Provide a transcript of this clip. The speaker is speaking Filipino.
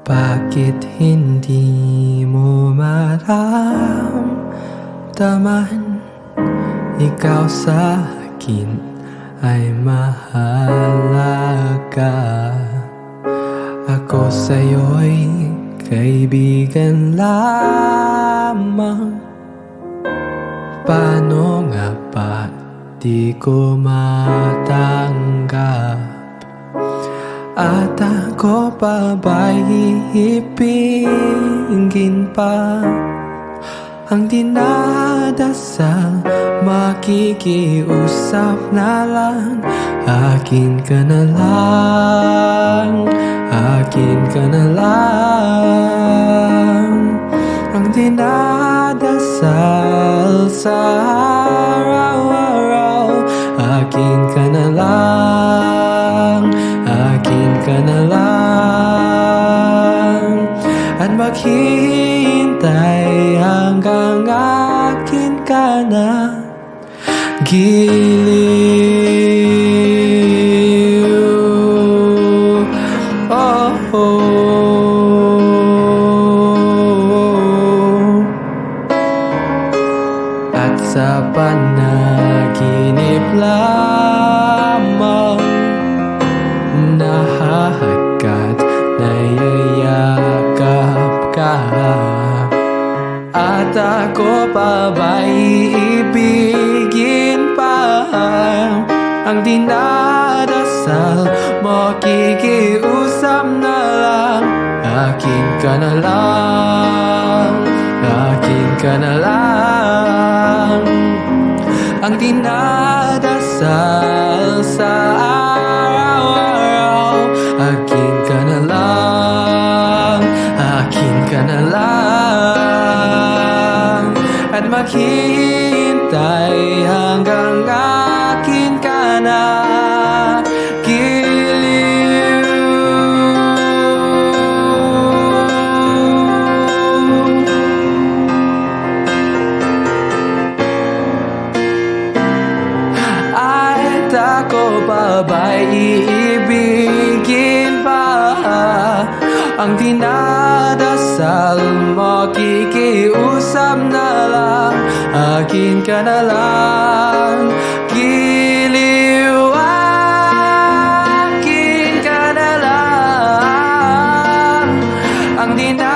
Bakit hindi mo maramdaman? Ikaw sa akin ay mahalaga. Ako sa'yo'y kaibigan lamang. Paano nga ba di ko matanggap? At ako pa ba'y iibigin pa? Ang dinadasal, makikiusap na lang. Akin ka na lang, akin ka na lang. Ang dinadasal sa araw-araw, akin ka na lang, akin ka na lang. At maghihintay hanggang akin ka na giliw. Oh, oh. At sa panaginip lamang nahahagkat, nayayakap ka. At ako pa ba'y iibigin pa? Ang dinadasal, makikiusap na lang. Akin ka na lang, akin ka na lang. Ang dinadasal sa araw-araw, akin ka na lang, akin ka na lang. At maghihintay hanggang akin ka na giliw. At ako pa ba'y iibigin pa? Ang dinadasal, makikiusap na lang. Akin ka na lang, giliw. Akin ka na lang. Ang dinadasal,